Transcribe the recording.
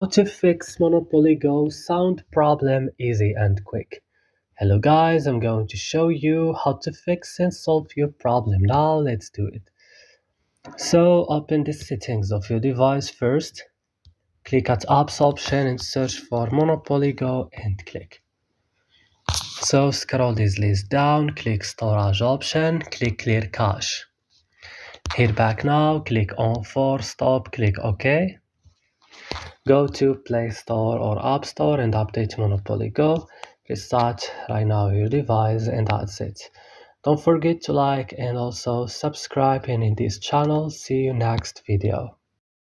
How to fix Monopoly Go sound problem easy and quick. Hello guys, I'm going to show you how to fix and solve your problem. Now let's do it. So open the settings of your device first. Click at apps option and search for Monopoly Go and click. So scroll this list down, click storage option, click clear cache. Hit back now, click on for stop, click OK. Go to Play Store or App Store and update Monopoly Go. Restart right now your device and that's it. Don't forget to like and also subscribe in this channel. See you next video.